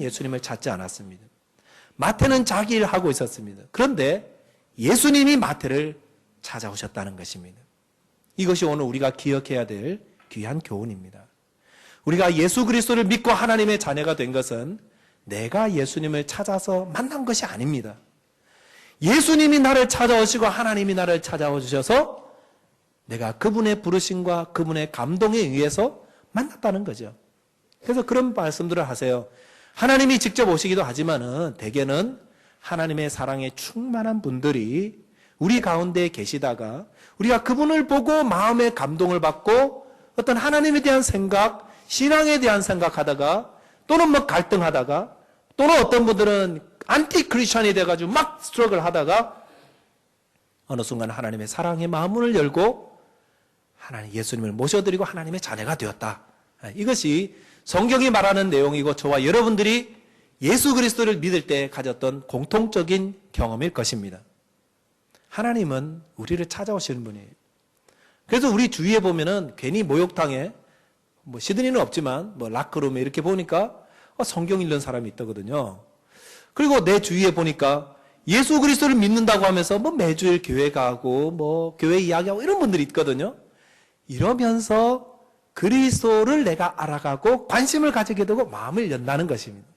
예수님을 찾지 않았습니다. 마태는 자기 일을 하고 있었습니다. 그런데 예수님이 마태를 찾아오셨다는 것입니다. 이것이 오늘 우리가 기억해야 될 귀한 교훈입니다. 우리가 예수 그리스도를 믿고 하나님의 자녀가 된 것은 내가 예수님을 찾아서 만난 것이 아닙니다. 예수님이 나를 찾아오시고 하나님이 나를 찾아오셔서 내가 그분의 부르심과 그분의 감동에 의해서 만났다는 거죠. 그래서 그런 말씀들을 하세요. 하나님이 직접 오시기도 하지만은 대개는 하나님의 사랑에 충만한 분들이 우리 가운데 계시다가 우리가 그분을 보고 마음의 감동을 받고 어떤 하나님에 대한 생각, 신앙에 대한 생각하다가 또는 뭐 갈등하다가 또는 어떤 분들은 안티 크리스천이 돼가지고 막 스트러글 하다가 어느 순간 하나님의 사랑의 마음을 열고 하나님 예수님을 모셔드리고 하나님의 자녀가 되었다. 이것이 성경이 말하는 내용이고 저와 여러분들이 예수 그리스도를 믿을 때 가졌던 공통적인 경험일 것입니다. 하나님은 우리를 찾아오시는 분이에요. 그래서 우리 주위에 보면은 괜히 목욕탕에 뭐 시드니는 없지만 뭐 라커룸에 이렇게 보니까 성경 읽는 사람이 있더거든요. 그리고 내 주위에 보니까 예수 그리스도를 믿는다고 하면서 뭐 매주일 교회 가고 뭐 교회 이야기하고 이런 분들이 있거든요. 이러면서 그리스도를 내가 알아가고 관심을 가지게 되고 마음을 연다는 것입니다.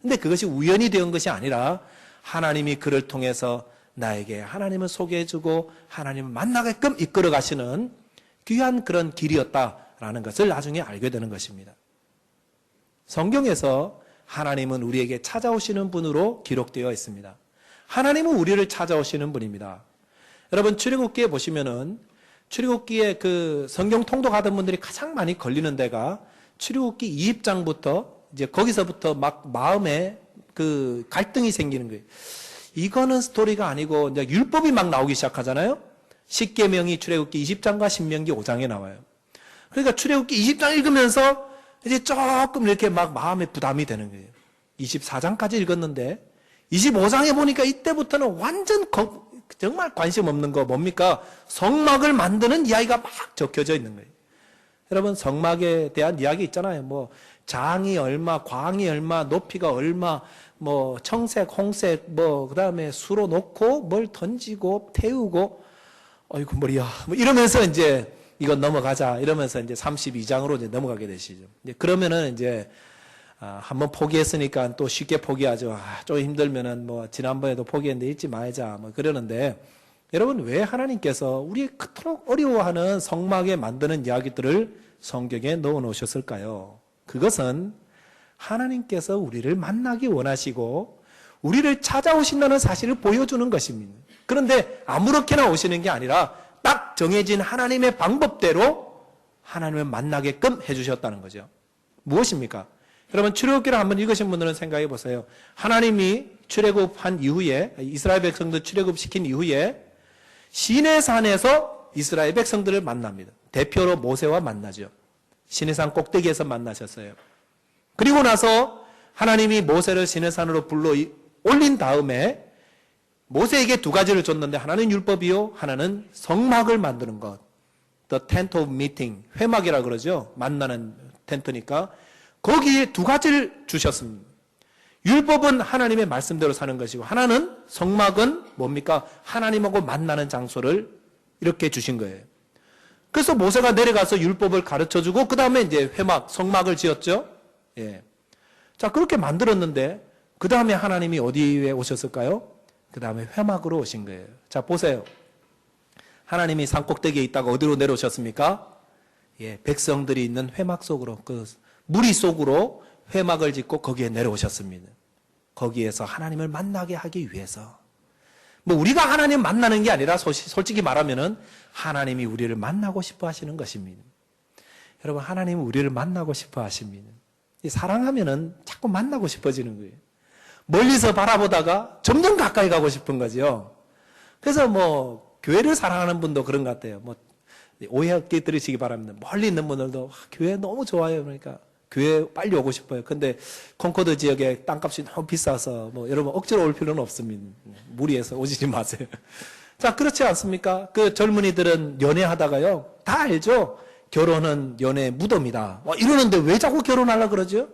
근데 그것이 우연히 된 것이 아니라 하나님이 그를 통해서 나에게 하나님을 소개해주고 하나님을 만나게끔 이끌어 가시는 귀한 그런 길이었다라는 것을 나중에 알게 되는 것입니다. 성경에서 하나님은 우리에게 찾아오시는 분으로 기록되어 있습니다. 하나님은 우리를 찾아오시는 분입니다. 여러분 출애굽기에 보시면은 출애굽기에 그 성경 통독하던 분들이 가장 많이 걸리는 데가 출애굽기 20장부터 이제 거기서부터 막 마음에 그 갈등이 생기는 거예요. 이거는 스토리가 아니고 이제 율법이 막 나오기 시작하잖아요. 십계명이 출애굽기 20장과 신명기 5장에 나와요. 그러니까 출애굽기 20장 읽으면서 이제 조금 이렇게 막 마음에 부담이 되는 거예요. 24장까지 읽었는데 25장에 보니까 이때부터는 완전 정말 관심 없는 거 뭡니까? 성막을 만드는 이야기가 막 적혀져 있는 거예요. 여러분 성막에 대한 이야기 있잖아요. 뭐 장이 얼마, 광이 얼마, 높이가 얼마, 뭐 청색, 홍색, 뭐 그다음에 수로 놓고 뭘 던지고 태우고, 어이구 머리야, 뭐 이러면서 이제 이거 넘어가자 이러면서 이제 32장으로 이제 넘어가게 되시죠. 이제 그러면은 이제 한번 포기했으니까 또 쉽게 포기하죠. 좀 힘들면은 뭐 지난번에도 포기했는데 잊지 말자 뭐 그러는데 여러분 왜 하나님께서 우리 그토록 어려워하는 성막에 만드는 이야기들을 성경에 넣어 놓으셨을까요? 그것은 하나님께서 우리를 만나기 원하시고 우리를 찾아오신다는 사실을 보여주는 것입니다. 그런데 아무렇게나 오시는 게 아니라 딱 정해진 하나님의 방법대로 하나님을 만나게끔 해주셨다는 거죠. 무엇입니까? 여러분 출애굽기를 한번 읽으신 분들은 생각해 보세요. 하나님이 출애굽한 이후에 이스라엘 백성들 출애굽시킨 이후에 시내산에서 이스라엘 백성들을 만납니다. 대표로 모세와 만나죠. 시내산 꼭대기에서 만나셨어요. 그리고 나서 하나님이 모세를 시내산으로 불러 올린 다음에 모세에게 두 가지를 줬는데 하나는 율법이요, 하나는 성막을 만드는 것. The tent of meeting, 회막이라 그러죠. 만나는 텐트니까 거기에 두 가지를 주셨습니다. 율법은 하나님의 말씀대로 사는 것이고 하나는 성막은 뭡니까? 하나님하고 만나는 장소를 이렇게 주신 거예요. 그래서 모세가 내려가서 율법을 가르쳐주고 그 다음에 이제 회막, 성막을 지었죠. 예. 자 그렇게 만들었는데 그 다음에 하나님이 어디에 오셨을까요? 그 다음에 회막으로 오신 거예요. 자 보세요. 하나님이 산꼭대기에 있다가 어디로 내려오셨습니까? 예, 백성들이 있는 회막 속으로 그 무리 속으로 회막을 짓고 거기에 내려오셨습니다. 거기에서 하나님을 만나게 하기 위해서. 뭐 우리가 하나님 만나는 게 아니라 솔직히 말하면은 하나님이 우리를 만나고 싶어 하시는 것입니다. 여러분 하나님은 우리를 만나고 싶어 하십니다. 사랑하면은 자꾸 만나고 싶어지는 거예요. 멀리서 바라보다가 점점 가까이 가고 싶은 거죠. 그래서 뭐 교회를 사랑하는 분도 그런 것 같아요. 뭐 오해 없게 들으시기 바랍니다. 멀리 있는 분들도 교회 너무 좋아요. 그러니까 교회 빨리 오고 싶어요. 근데 콘코드 지역에 땅값이 너무 비싸서 뭐 여러분 억지로 올 필요는 없습니다. 무리해서 오시지 마세요. 자 그렇지 않습니까? 그 젊은이들은 연애하다가요 다 알죠. 결혼은 연애의 무덤이다. 이러는데 왜 자꾸 결혼하려고 그러죠?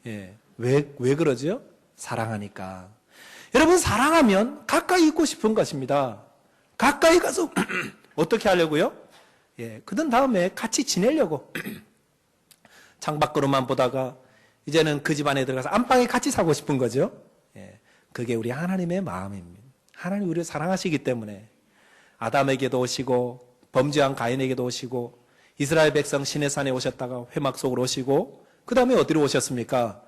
예. 왜 그러죠? 사랑하니까. 여러분, 사랑하면 가까이 있고 싶은 것입니다. 가까이 가서 어떻게 하려고요? 예, 그런 다음에 같이 지내려고. 창밖으로만 보다가 이제는 그 집안에 들어가서 안방에 같이 사고 싶은 거죠. 예, 그게 우리 하나님의 마음입니다. 하나님 우리를 사랑하시기 때문에 아담에게도 오시고 범죄한 가인에게도 오시고 이스라엘 백성 시내산에 오셨다가 회막 속으로 오시고 그 다음에 어디로 오셨습니까?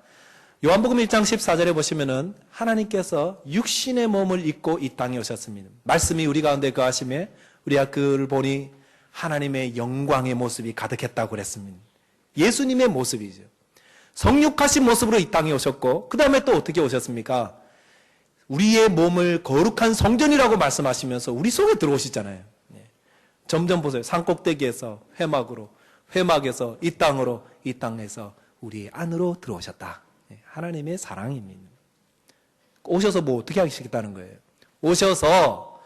요한복음 1장 14절에 보시면은 하나님께서 육신의 몸을 입고 이 땅에 오셨습니다. 말씀이 우리 가운데 거하심에 우리가 그를 보니 하나님의 영광의 모습이 가득했다고 그랬습니다. 예수님의 모습이죠. 성육하신 모습으로 이 땅에 오셨고 그 다음에 또 어떻게 오셨습니까? 우리의 몸을 거룩한 성전이라고 말씀하시면서 우리 속에 들어오시잖아요. 점점 보세요. 산꼭대기에서 회막으로, 회막에서 이 땅으로, 이 땅에서 우리 안으로 들어오셨다. 하나님의 사랑입니다. 오셔서 뭐 어떻게 하시겠다는 거예요? 오셔서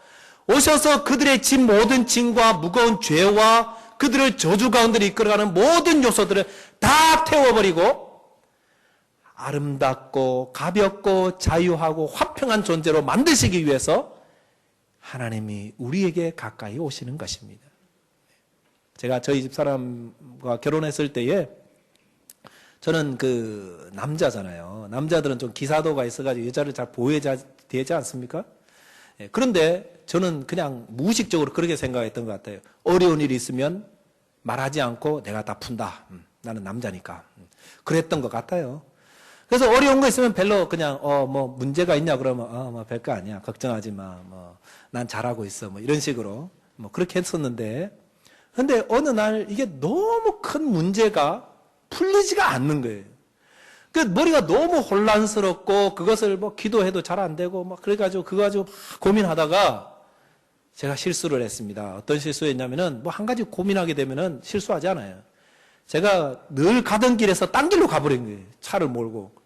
그들의 진 모든 짐과 무거운 죄와 그들을 저주 가운데 이끌어가는 모든 요소들을 다 태워버리고 아름답고 가볍고 자유하고 화평한 존재로 만드시기 위해서 하나님이 우리에게 가까이 오시는 것입니다. 제가 저희 집사람과 결혼했을 때에 저는 그 남자잖아요. 남자들은 좀 기사도가 있어가지고 여자를 잘 보호해야 되지 않습니까? 그런데 저는 그냥 무의식적으로 그렇게 생각했던 것 같아요. 어려운 일이 있으면 말하지 않고 내가 다 푼다. 나는 남자니까. 그랬던 것 같아요. 그래서 어려운 거 있으면 별로 그냥 뭐 문제가 있냐 그러면 뭐 별거 아니야. 걱정하지 마. 뭐 난 잘하고 있어. 뭐 이런 식으로 뭐 그렇게 했었는데 근데 어느 날 이게 너무 큰 문제가 풀리지가 않는 거예요. 그 머리가 너무 혼란스럽고 그것을 뭐 기도해도 잘 안 되고 막 그래가지고 그거 가지고 고민하다가 제가 실수를 했습니다. 어떤 실수였냐면은 뭐 한 가지 고민하게 되면은 실수하지 않아요. 제가 늘 가던 길에서 딴 길로 가버린 거예요. 차를 몰고.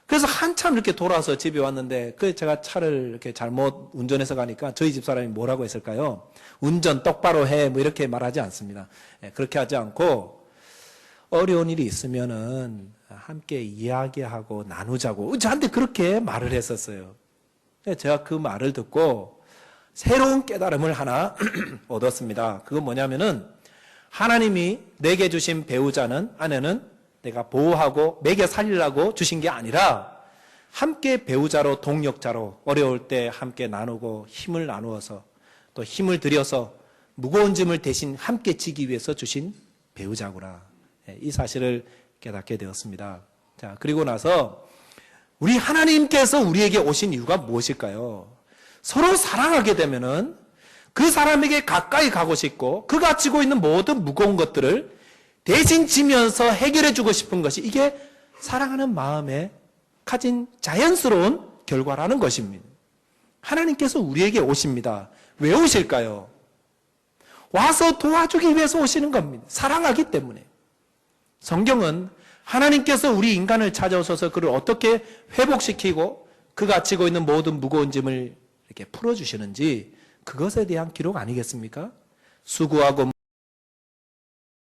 그래서 한참 이렇게 돌아서 집에 왔는데 제가 차를 이렇게 잘못 운전해서 가니까 저희 집사람이 뭐라고 했을까요? 운전 똑바로 해. 뭐 이렇게 말하지 않습니다. 그렇게 하지 않고 어려운 일이 있으면은 함께 이야기하고 나누자고 저한테 그렇게 말을 했었어요. 제가 그 말을 듣고 새로운 깨달음을 하나 얻었습니다. 그건 뭐냐면은 하나님이 내게 주신 배우자는 아내는 내가 보호하고 먹여 살리려고 주신 게 아니라 함께 배우자로 동력자로 어려울 때 함께 나누고 힘을 나누어서 또 힘을 들여서 무거운 짐을 대신 함께 지기 위해서 주신 배우자구나. 이 사실을 깨닫게 되었습니다. 자, 그리고 나서 우리 하나님께서 우리에게 오신 이유가 무엇일까요? 서로 사랑하게 되면은 그 사람에게 가까이 가고 싶고 그가 지고 있는 모든 무거운 것들을 대신 지면서 해결해 주고 싶은 것이 이게 사랑하는 마음에 가진 자연스러운 결과라는 것입니다. 하나님께서 우리에게 오십니다. 왜 오실까요? 와서 도와주기 위해서 오시는 겁니다. 사랑하기 때문에. 성경은 하나님께서 우리 인간을 찾아오셔서 그를 어떻게 회복시키고 그가 지고 있는 모든 무거운 짐을 이렇게 풀어주시는지 그것에 대한 기록 아니겠습니까? 수고하고